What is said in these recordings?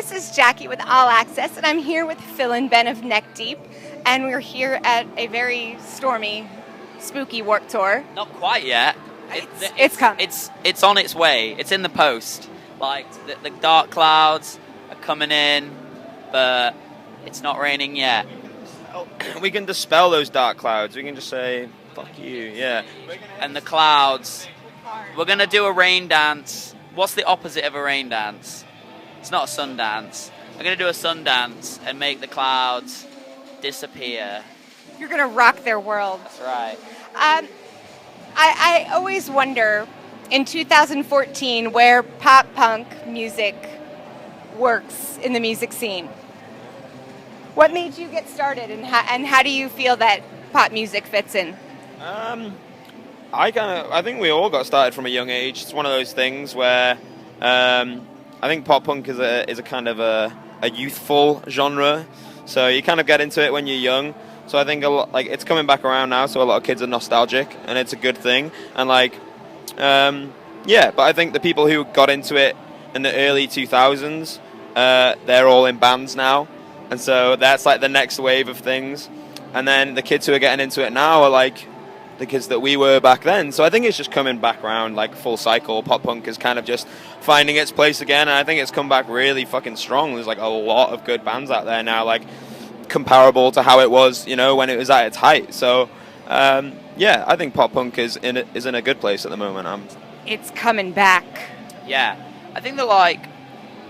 This is Jackie with All Access, and I'm here with Phil and Ben of Neck Deep, and we're here at a very stormy, spooky Warped Tour. Not quite yet. It's coming. It's on its way. It's in the post. Like, the dark clouds are coming in, but it's not raining yet. Oh, we can dispel those dark clouds. We can just say, fuck you, yeah. And the clouds, we're going to do a rain dance. What's the opposite of a rain dance? It's not a sun dance. We're going to do a sun dance and make the clouds disappear. You're going to rock their world. That's right. I always wonder, in 2014, where pop punk music works in the music scene. What made you get started, and how do you feel that pop music fits in? I think we all got started from a young age. It's one of those things where I think pop punk is a kind of a youthful genre. So you kind of get into it when you're young. So I think it's coming back around now. So a lot of kids are nostalgic, and it's a good thing. And but I think the people who got into it in the early 2000s, they're all in bands now, and so that's like the next wave of things. And then the kids who are getting into it now are like the kids that we were back then. So I think it's just coming back around like full cycle. Pop punk is kind of just finding its place again, and I think it's come back really fucking strong. There's like a lot of good bands out there now, like comparable to how it was, when it was at its height. So I think pop punk is in a good place at the moment. It's coming back. Yeah, I think that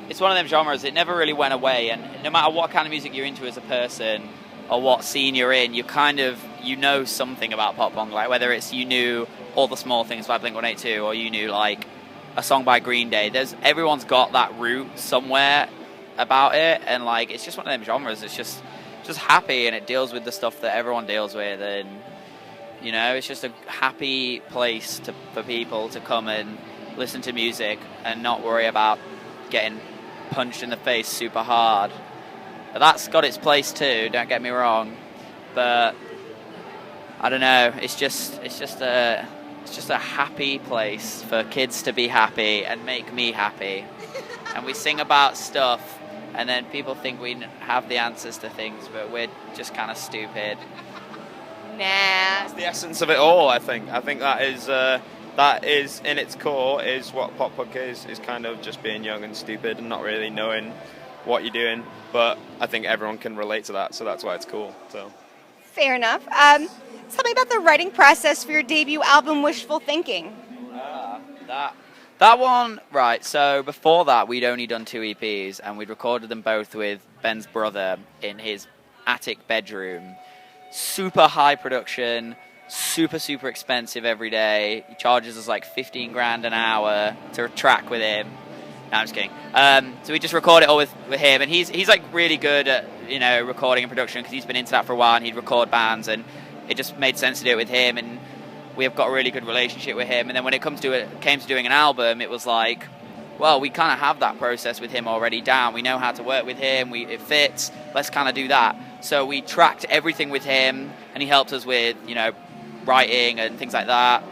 it's one of them genres. It never really went away, and no matter what kind of music you're into as a person or what scene you're in, you kind of know something about pop punk. Like whether it's you knew All the Small Things by Blink-182 or you knew like a song by Green Day. Everyone's got that root somewhere about it, and like it's just one of them genres. It's just happy, and it deals with the stuff that everyone deals with, and it's just a happy place for people to come and listen to music and not worry about getting punched in the face super hard. But that's got its place too, don't get me wrong, but I don't know, it's just a happy place for kids to be happy and make me happy. And we sing about stuff, and then people think we have the answers to things, but we're just kind of stupid. Nah. That's the essence of it all, I think. I think that is in its core is what pop punk is kind of just being young and stupid and not really knowing what you're doing. But I think everyone can relate to that, so that's why it's cool. So. Fair enough. Tell me about the writing process for your debut album, Wishful Thinking. That one, right, so before that we'd only done 2 EPs, and we'd recorded them both with Ben's brother in his attic bedroom. Super high production, super expensive every day. He charges us like 15 grand an hour to track with him. No, I'm just kidding. So we just record it all with him, and he's like really good at recording and production because he's been into that for a while, and he'd record bands, and it just made sense to do it with him, and we have got a really good relationship with him. And then when it came to doing an album, it was like, well, we kind of have that process with him already down. We know how to work with him. It fits. Let's kind of do that. So we tracked everything with him, and he helped us with writing and things like that.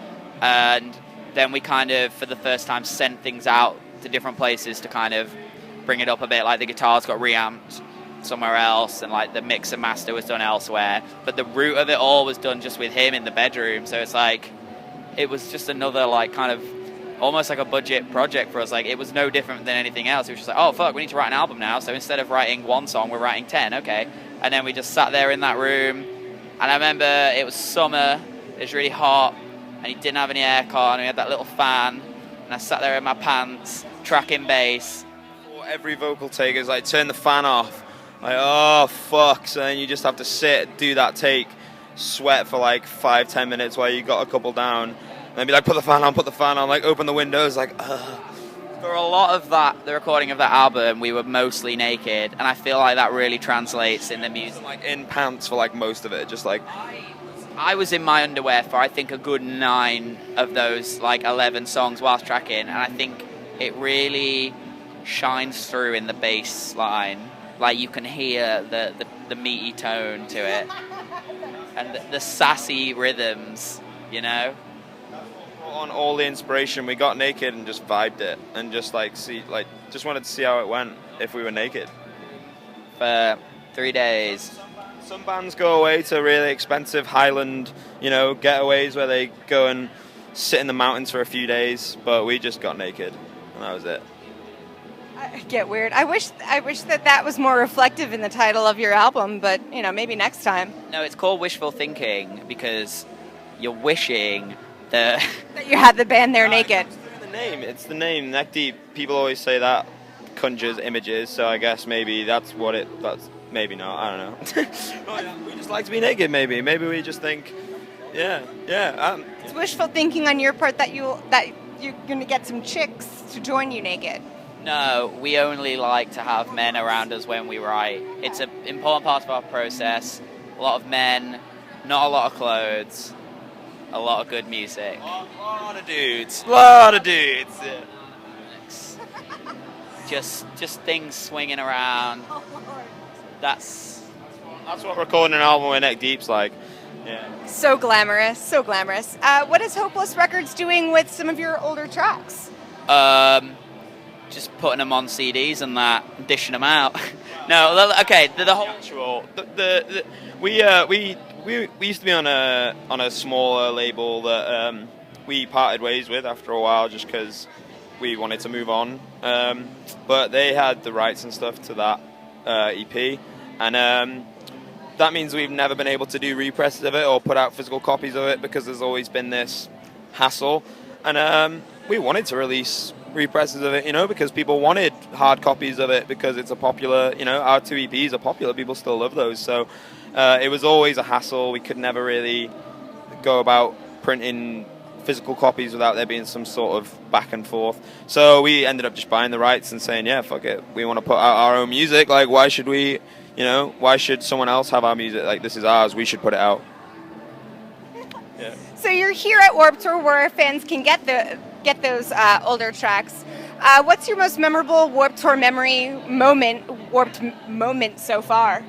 And then we kind of, for the first time, sent things out to different places to kind of bring it up a bit. Like the guitars got reamped somewhere else, and like the mix and master was done elsewhere, but the root of it all was done just with him in the bedroom. So it's like it was just another like kind of almost like a budget project for us. Like it was no different than anything else. It was just like, oh fuck, we need to write an album now, so instead of writing one song we're writing 10. Okay. And then we just sat there in that room, and I remember it was summer, it was really hot, and he didn't have any aircon, and we had that little fan, and I sat there in my pants tracking bass. Every vocal take is like turn the fan off. Like, oh fuck, so then you just have to sit, do that take, sweat for like 5-10 minutes while you got a couple down, and then be like, put the fan on, like open the windows, like, ugh. For a lot of that, the recording of that album, we were mostly naked, and I feel like that really translates in the music. Like in pants for like most of it, just like... I was in my underwear for I think a good 9 of those like 11 songs whilst tracking, and I think it really shines through in the bass line. Like you can hear the meaty tone to it, and the sassy rhythms, on all the inspiration. We got naked and just vibed it, and just just wanted to see how it went if we were naked. For 3 days. Some bands go away to really expensive Highland, getaways where they go and sit in the mountains for a few days, but we just got naked, and that was it. I get weird. I wish that was more reflective in the title of your album, but maybe next time. No, it's called Wishful Thinking because you're wishing that you had the band there naked. It's the name. Neck Deep. People always say that conjures images, so I guess maybe that's maybe not. I don't know. We just like to be naked. Maybe we just think, yeah. It's wishful thinking on your part that you're gonna get some chicks to join you naked. No, we only like to have men around us when we write. It's an important part of our process. A lot of men, not a lot of clothes, a lot of good music. A lot of dudes. Yeah. Just things swinging around. That's what recording an album with Neck Deep's like. Yeah. So glamorous. What is Hopeless Records doing with some of your older tracks? Just putting them on CDs and that, dishing them out. No, okay. The whole actual. We used to be on a smaller label that we parted ways with after a while, just because we wanted to move on. But they had the rights and stuff to that EP, and that means we've never been able to do represses of it or put out physical copies of it because there's always been this hassle. And we wanted to release represses of it, because people wanted hard copies of it because it's a popular, our 2 EPs are popular. People still love those. So it was always a hassle. We could never really go about printing physical copies without there being some sort of back and forth. So we ended up just buying the rights and saying, yeah, fuck it. We want to put out our own music. Like, why should we, why should someone else have our music? Like, this is ours. We should put it out. Yeah. So you're here at Warped Tour where fans can get those older tracks. What's your most memorable Warped Tour Warped moment so far?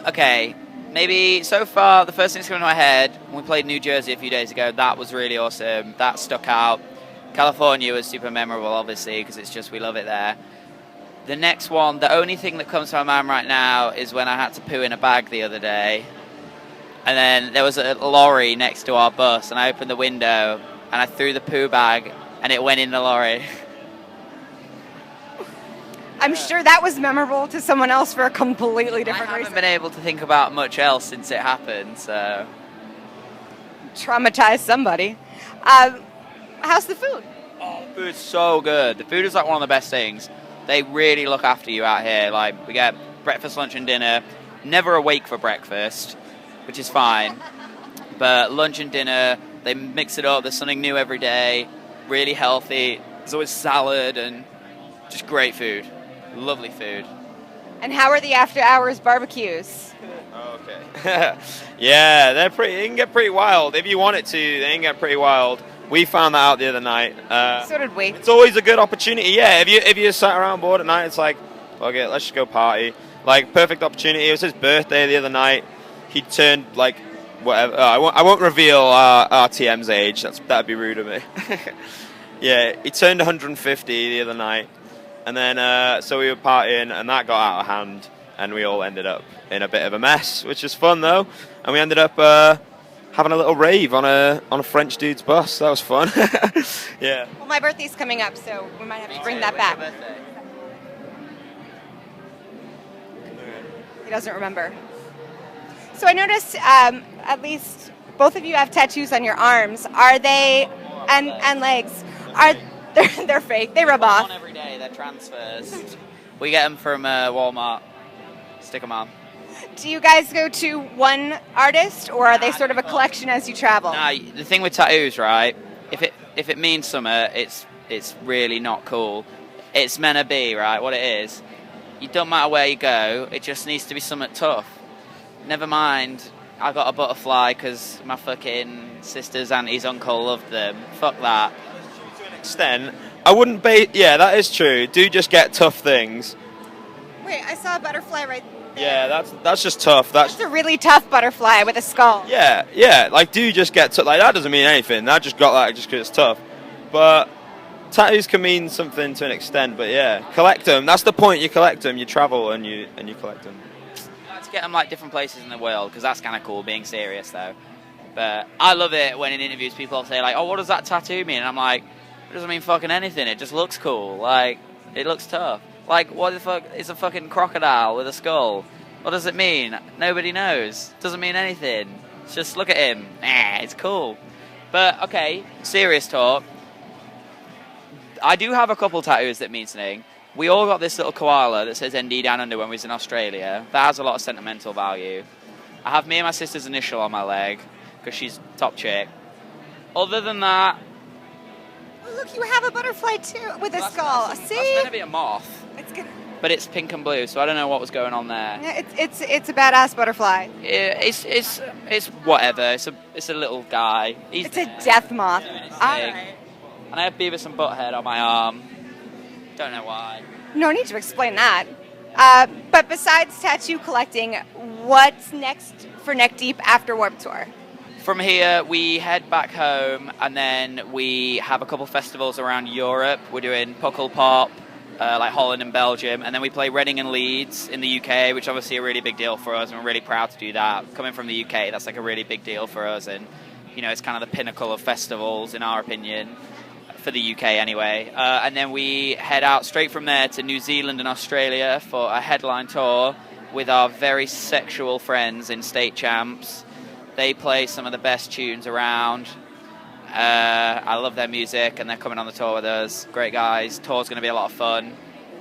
Okay, maybe so far the first thing that's coming to my head, when we played New Jersey a few days ago, that was really awesome. That stuck out. California was super memorable, obviously, because it's just, we love it there. The next one, the only thing that comes to my mind right now is when I had to poo in a bag the other day. And then there was a lorry next to our bus, and I opened the window, and I threw the poo bag, and it went in the lorry. I'm sure that was memorable to someone else for a completely different reason. I haven't been able to think about much else since it happened, so... Traumatized somebody. How's the food? Oh, the food's so good. The food is like one of the best things. They really look after you out here. Like, we get breakfast, lunch, and dinner. Never awake for breakfast, which is fine. But lunch and dinner, they mix it up. There's something new every day. Really healthy. There's always salad and just great food. Lovely food. And how are the after-hours barbecues? Okay. Yeah, they can get pretty wild. If you want it to, they can get pretty wild. We found that out the other night. So did we. It's always a good opportunity. Yeah, if you sat around bored at night, it's like, fuck it, let's just go party. Like, perfect opportunity. It was his birthday the other night. He turned, like, whatever. I won't reveal our TM's age. That'd be rude of me. Yeah, he turned 150 the other night. And then, so we were partying, and that got out of hand. And we all ended up in a bit of a mess, which was fun, though. And we ended up having a little rave on a French dude's bus. That was fun. Yeah. Well, my birthday's coming up, so we might have to bring that back. He doesn't remember. So I noticed at least both of you have tattoos on your arms. Are they and legs? They're fake? They rub off. On every day. They're transfers. We get them from Walmart. Stick them on. Do you guys go to one artist, or are they sort of a collection as you travel? Nah, the thing with tattoos, right? If it means something, it's really not cool. It's meant to be, right? What it is. It don't matter where you go. It just needs to be something tough. Never mind. I got a butterfly because my fucking sister's auntie's uncle loved them. Fuck that. To an extent, I wouldn't be. Yeah, that is true. Do just get tough things. Wait, I saw a butterfly right Yeah, that's just tough. It's a really tough butterfly with a skull. Yeah. Like, do you just get like that? Doesn't mean anything. That just got that just because it's tough. But tattoos can mean something to an extent. But yeah, collect them. That's the point. You collect them. You travel and you collect them. Let's get them like different places in the world because that's kind of cool. Being serious though, but I love it when in interviews people say like, "Oh, what does that tattoo mean?" And I'm like, "It doesn't mean fucking anything. It just looks cool. Like, it looks tough. Like, what the fuck is a fucking crocodile with a skull? What does it mean? Nobody knows. Doesn't mean anything. It's just look at him. It's cool." But okay, serious talk. I do have a couple tattoos that mean something. We all got this little koala that says ND Down Under when we was in Australia. That has a lot of sentimental value. I have me and my sister's initial on my leg because she's top chick. Other than that, Oh, look, you have a butterfly too with a that's- skull. That's See? meant to be a moth, It's good. but it's pink and blue, so I don't know what was going on there. Yeah, it's a badass butterfly. It's whatever. It's a little guy. He's It's a there. death moth. Yeah, it's All big. right. And I have Beavis and Butthead on my arm. Don't know why. No need to explain that. But besides tattoo collecting, what's next for Neck Deep after Warped Tour? From here, we head back home, and then we have a couple festivals around Europe. We're doing Puckle Pop, like Holland and Belgium, and then we play Reading and Leeds in the UK, which is obviously a really big deal for us, and we're really proud to do that. Coming from the UK, that's like a really big deal for us, and you know, it's kind of the pinnacle of festivals, in our opinion, for the UK anyway. And then we head out straight from there to New Zealand and Australia for a headline tour with our very sexual friends in State Champs. They play some of the best tunes around. I love their music, and they're coming on the tour with us. Great guys. Tour's going to be a lot of fun.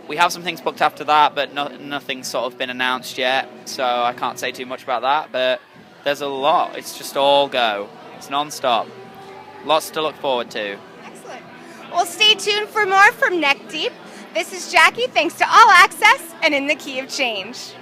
We have some things booked after that, but nothing's sort of been announced yet, so I can't say too much about that. But there's a lot. It's just all go. It's non-stop. Lots to look forward to. Excellent. Well, stay tuned for more from Neck Deep. This is Jackie. Thanks to All Access and In the Key of Change.